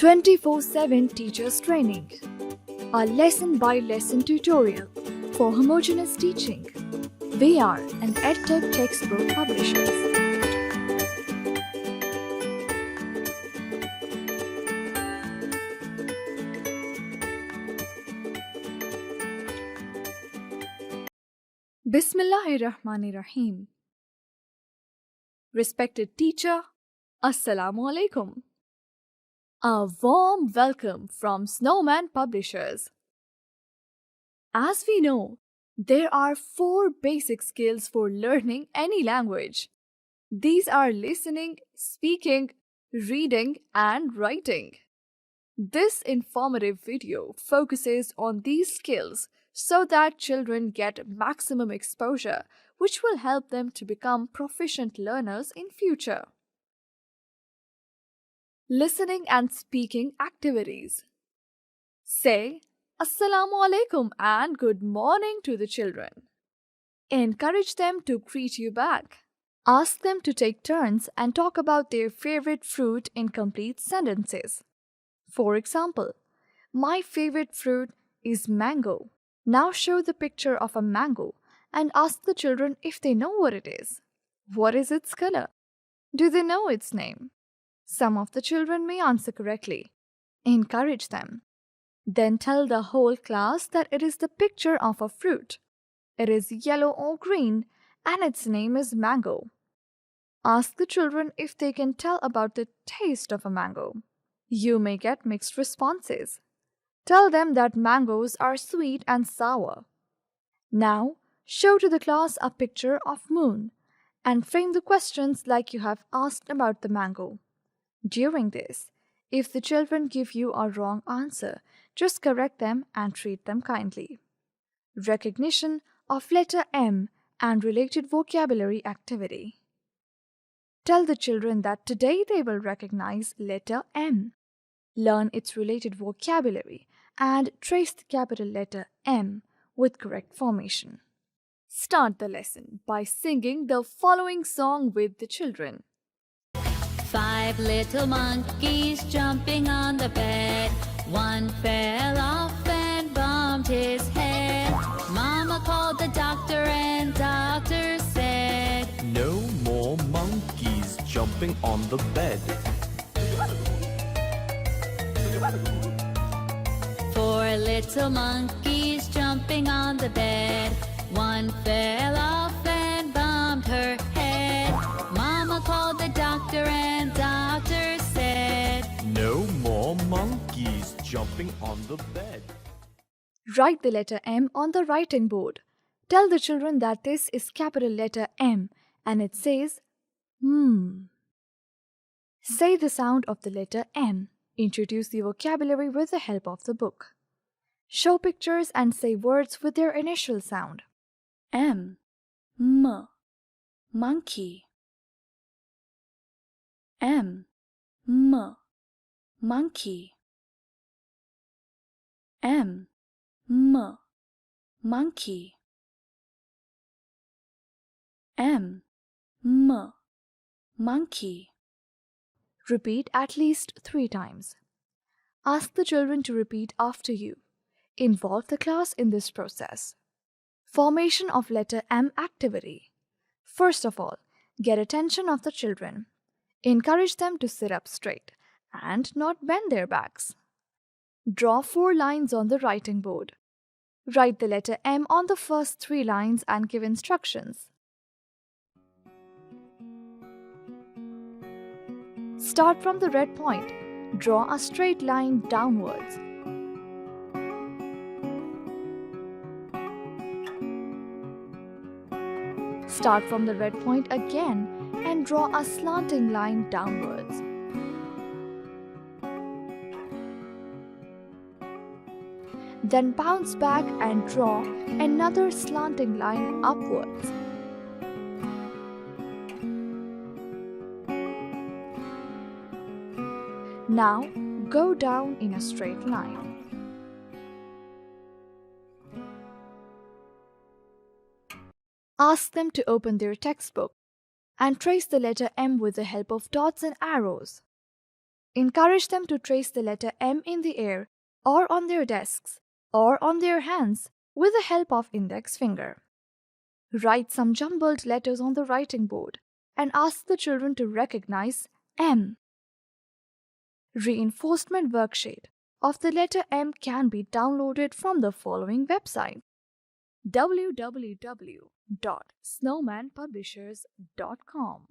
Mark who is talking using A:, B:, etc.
A: 24/7 Teachers Training, a lesson-by-lesson tutorial for homogeneous teaching. We are an EdTech textbook publishers. Bismillahirrahmanirrahim. Respected teacher, Assalamu alaikum. A warm welcome from Snowman publishers. As we know, there are 4 basic skills for learning any language. These are listening, speaking, reading, and writing. This informative video focuses on these skills so that children get maximum exposure, which will help them to become proficient learners in future. Listening and speaking activities. Say Assalamu alaikum and good morning to the children. Encourage them to greet you back. Ask them to take turns and talk about their favorite fruit in complete sentences. For example, my favorite fruit is mango. Now show the picture of a mango and ask the children if they know what it is. What is its color? Do they know its name? Some of the children may answer correctly. Encourage them. Then tell the whole class that it is the picture of a fruit. It is yellow or green and its name is mango. Ask the children if they can tell about the taste of a mango. You may get mixed responses. Tell them that mangoes are sweet and sour. Now, show to the class a picture of moon and frame the questions like you have asked about the mango. During this, if the children give you a wrong answer, just correct them and treat them kindly. Recognition of letter M and related vocabulary activity. Tell the children that today they will recognize letter M. Learn its related vocabulary and trace the capital letter M with correct formation. Start the lesson by singing the following song with the children.
B: 5 little monkeys jumping on the bed. One fell off and bumped his head. Mama called the doctor and doctor said,
C: "No more monkeys jumping on the bed."
B: 4 little monkeys jumping on the bed. One fell off and bumped her head. Mama called the doctor and doctor said,
C: "No more monkeys jumping on the bed."
A: Write the letter M on the writing board. Tell the children that this is capital letter M and it says Say the sound of the letter M. Introduce the vocabulary with the help of the book. Show pictures and say words with their initial sound.
B: M, monkey. M, monkey. M, monkey. M, monkey.
A: Repeat at least 3 times. Ask the children to repeat after you. Involve the class in this process. Formation of letter M activity. First of all, get attention of the children. Encourage them to sit up straight and not bend their backs. Draw 4 lines on the writing board. Write the letter M on the first 3 lines and give instructions. Start from the red point. Draw a straight line downwards. Start from the red point again and draw a slanting line downwards. Then bounce back and draw another slanting line upwards. Now go down in a straight line. Ask them to open their textbook and trace the letter M with the help of dots and arrows. Encourage them to trace the letter M in the air or on their desks or on their hands with the help of index finger. Write some jumbled letters on the writing board and ask the children to recognize M. Reinforcement worksheet of the letter M can be downloaded from the following website: www.snowmanpublishers.com.